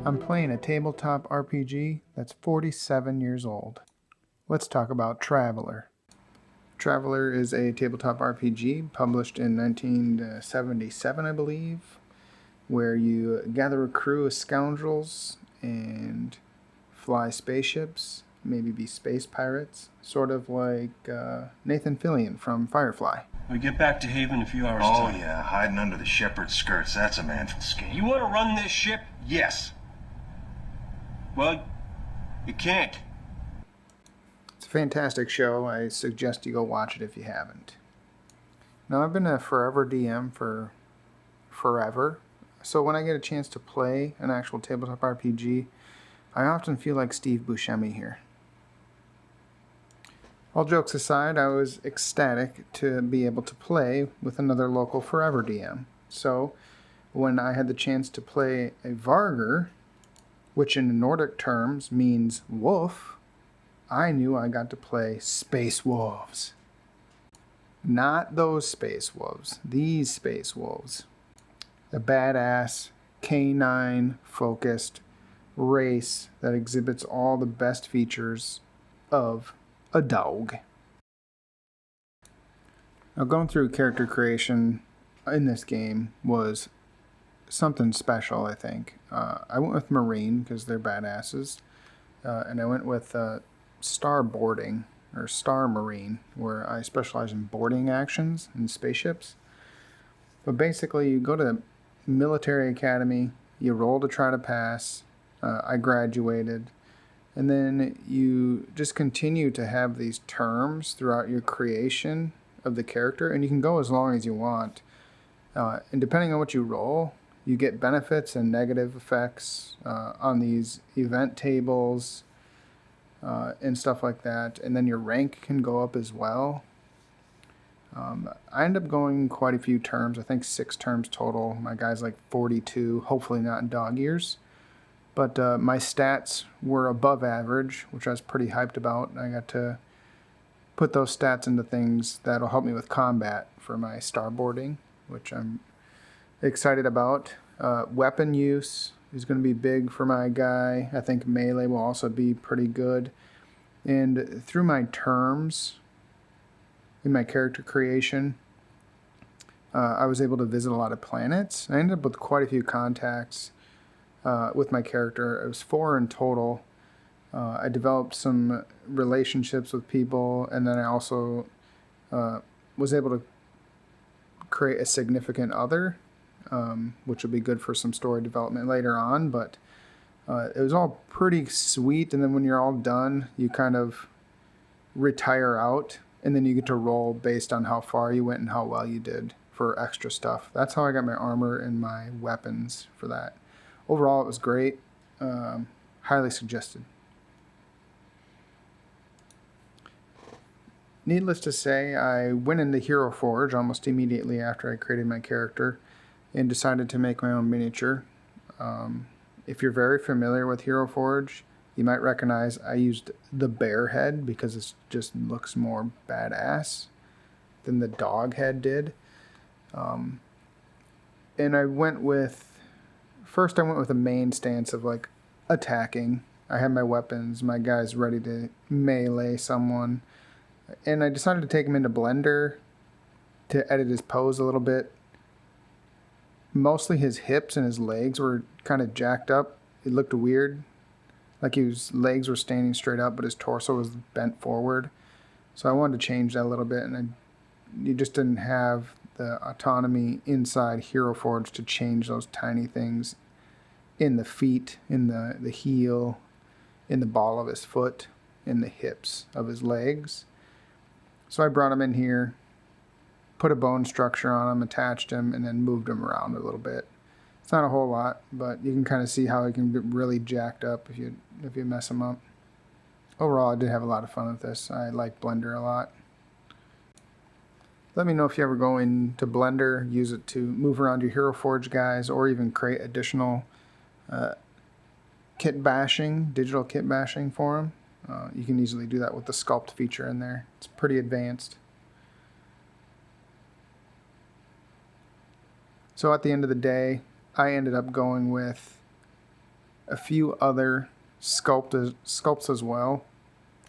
I'm playing a tabletop RPG that's 47 years old. Let's talk about Traveler. Traveler is a tabletop RPG published in 1977, I believe, where you gather a crew of scoundrels and fly spaceships, maybe be space pirates, sort of like Nathan Fillion from Firefly. We get back to Haven in a few hours' Oh, time. yeah, hiding under the shepherd's skirts. That's a manful scheme. You want to run this ship? Yes. Well, you can't. It's a fantastic show. I suggest you go watch it if you haven't. Now, I've been a forever DM for forever, so when I get a chance to play an actual tabletop RPG, I often feel like Steve Buscemi here. All jokes aside, I was ecstatic to be able to play with another local forever DM. So, when I had the chance to play a Vargr, which in Nordic terms means wolf, I knew I got to play Space Wolves. Not those Space Wolves, these Space Wolves. A badass, canine-focused race that exhibits all the best features of a dog. Now, going through character creation in this game was something special, I think. I went with Marine because they're badasses, and I went with Star Boarding, or Star Marine, where I specialize in boarding actions in spaceships. But basically, you go to military academy, you roll to try to pass. I graduated, and then you just continue to have these terms throughout your creation of the character, and you can go as long as you want. And depending on what you roll, you get benefits and negative effects on these event tables and stuff like that. And then your rank can go up as well. I end up going quite a few terms. I think 6 terms total. My guy's like 42, hopefully not in dog years. But my stats were above average, which I was pretty hyped about. I got to put those stats into things that'll help me with combat for my starboarding, which I'm excited about. Weapon use is going to be big for my guy. I think melee will also be pretty good. And through my terms in my character creation, I was able to visit a lot of planets. I ended up with quite a few contacts with my character. It was 4 in total. I developed some relationships with people, and then I also was able to create a significant other, which will be good for some story development later on. But it was all pretty sweet, and then when you're all done, you kind of retire out, and then you get to roll based on how far you went and how well you did for extra stuff. That's how I got my armor and my weapons for that. Overall, it was great. Highly suggested. Needless to say, I went into Hero Forge almost immediately after I created my character and decided to make my own miniature. If you're very familiar with Hero Forge, you might recognize I used the bear head because it just looks more badass than the dog head did. And I went with... First, I went with a main stance of like attacking. I had my weapons, my guy's ready to melee someone. And I decided to take him into Blender to edit his pose a little bit. Mostly his hips and his legs were kind of jacked up. It looked weird. Like his legs were standing straight up, but his torso was bent forward. So I wanted to change that a little bit, and you just didn't have the autonomy inside Hero Forge to change those tiny things in the feet, in the heel, in the ball of his foot, in the hips of his legs. So I brought him in here, put a bone structure on him, attached him, and then moved him around a little bit. It's not a whole lot, but you can kind of see how he can get really jacked up if you mess him up. Overall, I did have a lot of fun with this. I like Blender a lot. Let me know if you ever go into Blender, use it to move around your Hero Forge guys, or even create additional kit bashing, digital kit bashing for them. You can easily do that with the sculpt feature in there. It's pretty advanced. So at the end of the day, I ended up going with a few other sculpts as well.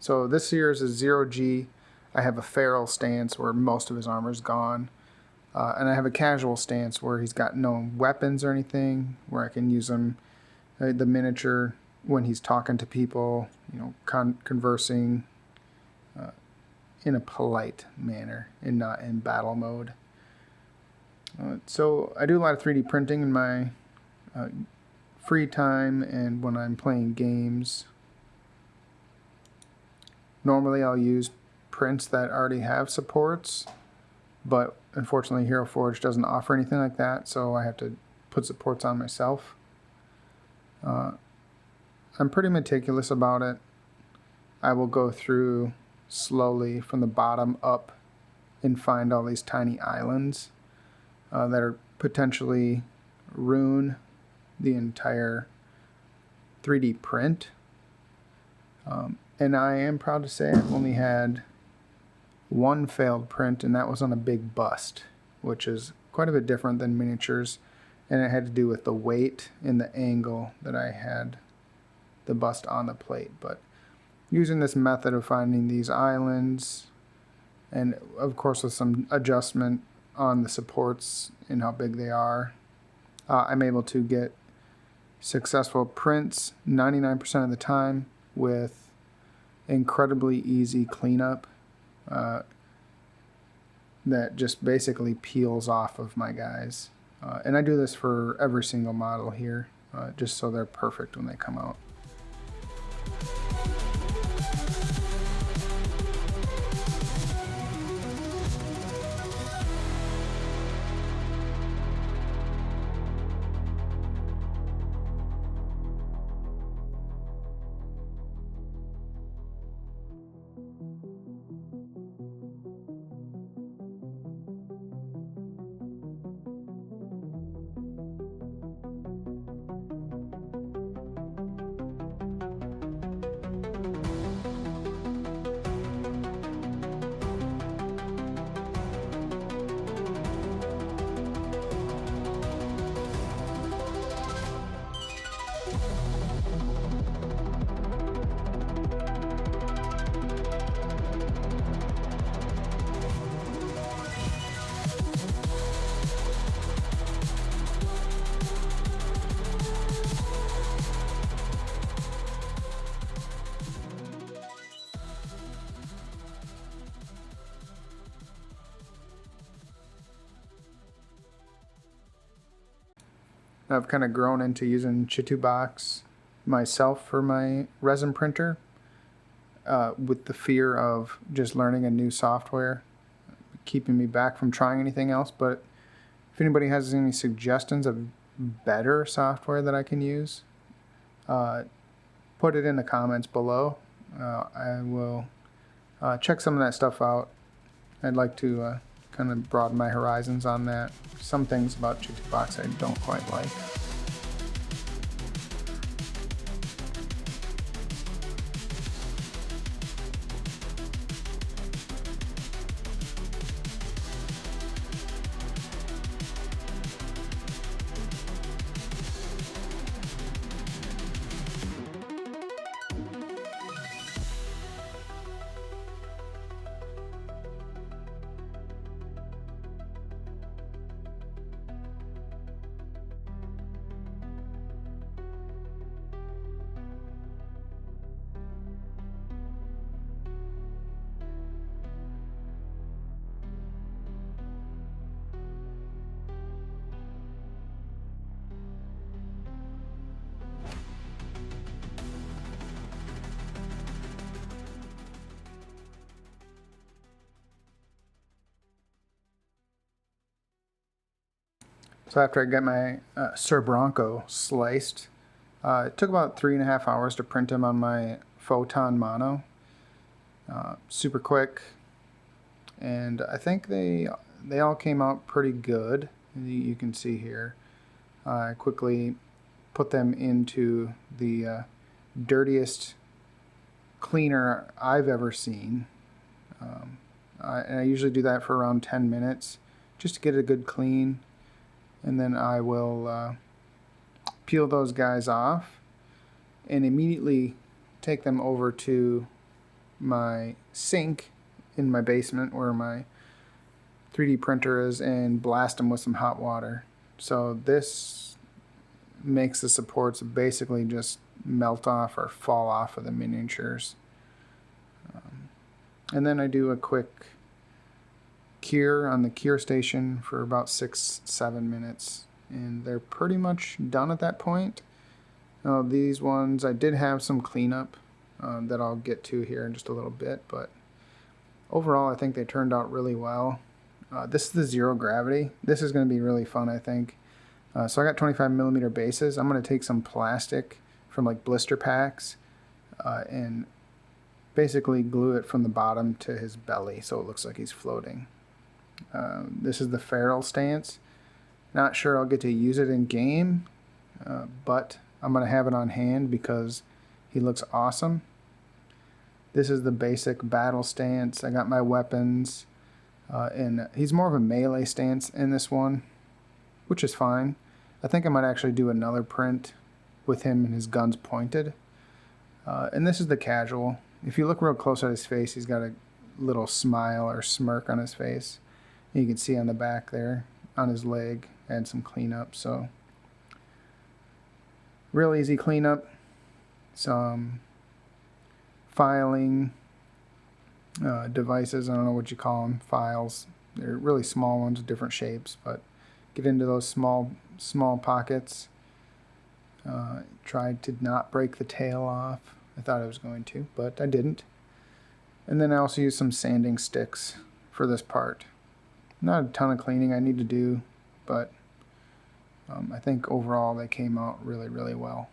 So this year's is 0G. I have a feral stance where most of his armor's gone. And I have a casual stance where he's got no weapons or anything, where I can use him, the miniature, when he's talking to people, conversing in a polite manner and not in battle mode. So I do a lot of 3D printing in my free time and when I'm playing games. Normally I'll use prints that already have supports, but unfortunately Hero Forge doesn't offer anything like that, so I have to put supports on myself. I'm pretty meticulous about it. I will go through slowly from the bottom up and find all these tiny islands that are potentially ruin the entire 3D print. And I am proud to say I've only had one failed print, and that was on a big bust, which is quite a bit different than miniatures, and it had to do with the weight and the angle that I had the bust on the plate. But using this method of finding these islands, and of course with some adjustment on the supports and how big they are, I'm able to get successful prints 99% of the time with incredibly easy cleanup that just basically peels off of my guys. And I do this for every single model here, just so they're perfect when they come out. I've kind of grown into using Chitubox myself for my resin printer, with the fear of just learning a new software keeping me back from trying anything else. But if anybody has any suggestions of better software that I can use, put it in the comments below. I will check some of that stuff out. I'd like to kind of broaden my horizons on that. Some things about Chitubox I don't quite like. So after I got my Sir Bronco sliced, it took about 3.5 hours to print him on my Photon Mono. Super quick, and I think they all came out pretty good. You can see here. I quickly put them into the dirtiest cleaner I've ever seen. And I usually do that for around 10 minutes just to get a good clean. And then I will peel those guys off. and immediately take them over to my sink in my basement where my 3D printer is and blast them with some hot water. So this makes the supports basically just melt off or fall off of the miniatures. And then I do a quick cure on the cure station for about 6-7 minutes, and they're pretty much done at that point. These ones I did have some cleanup that I'll get to here in just a little bit, but overall I think they turned out really well. This is the zero gravity. This is going to be really fun, I think. So I got 25mm bases. I'm going to take some plastic from like blister packs and basically glue it from the bottom to his belly so it looks like he's floating. This is the feral stance. Not sure I'll get to use it in game, but I'm going to have it on hand because he looks awesome. This is the basic battle stance. I got my weapons, and he's more of a melee stance in this one, which is fine. I think I might actually do another print with him and his guns pointed. And this is the casual. If you look real close at his face, he's got a little smile or smirk on his face. And you can see on the back there, on his leg, and some cleanup. So, real easy cleanup. Some filing devices. I don't know what you call them. Files. They're really small ones, different shapes, but get into those small pockets. Tried to not break the tail off. I thought I was going to, but I didn't. And then I also used some sanding sticks for this part. Not a ton of cleaning I need to do, but I think overall they came out really, really well.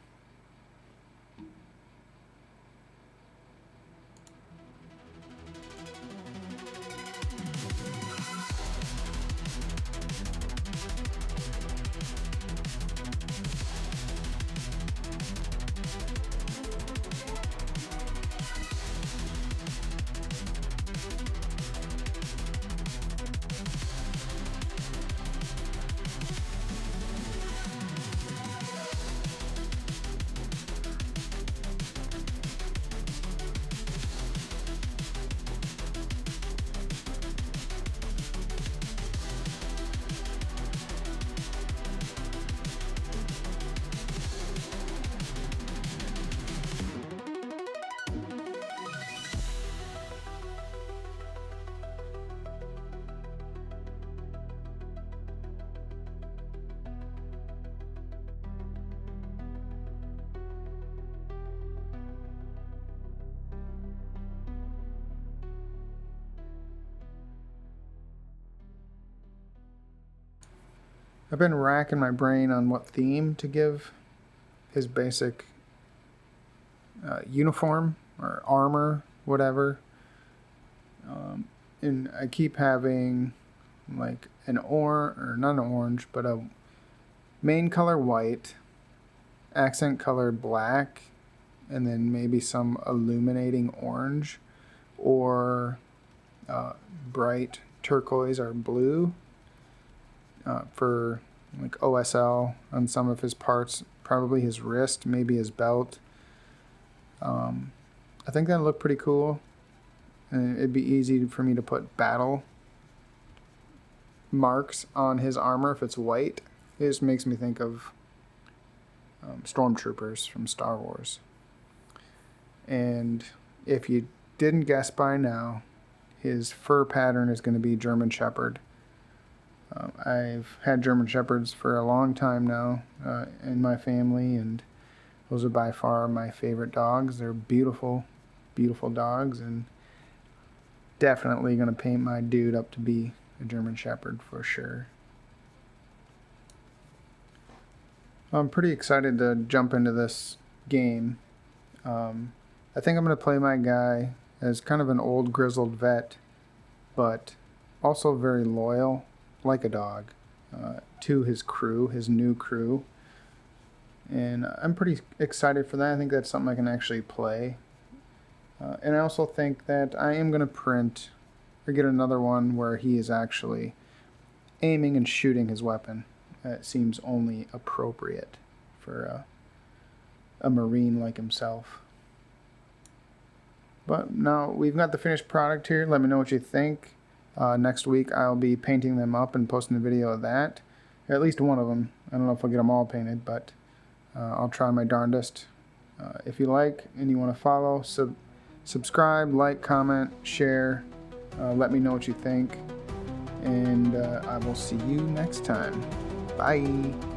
I've been racking my brain on what theme to give his basic uniform or armor, whatever. And I keep having like or not an orange, but a main color white, accent color black, and then maybe some illuminating orange, or bright turquoise or blue. For like OSL on some of his parts, probably his wrist, maybe his belt. I think that'd look pretty cool. And it'd be easy for me to put battle marks on his armor if it's white. It just makes me think of stormtroopers from Star Wars. And if you didn't guess by now, his fur pattern is going to be German Shepherd. I've had German Shepherds for a long time now in my family, and those are by far my favorite dogs. They're beautiful, beautiful dogs, and definitely going to paint my dude up to be a German Shepherd for sure. I'm pretty excited to jump into this game. I think I'm going to play my guy as kind of an old grizzled vet, but also very loyal, like a dog, to his crew, his new crew. And I'm pretty excited for that. I think that's something I can actually play. And I also think that I am going to print or get another one where he is actually aiming and shooting his weapon. It seems only appropriate for a Marine like himself. But now we've got the finished product here. Let me know what you think. Next week I'll be painting them up and posting a video of that. Or at least one of them. I don't know if I'll get them all painted, but I'll try my darndest. If you like and you want to follow, subscribe, like, comment, share. Let me know what you think. And I will see you next time. Bye.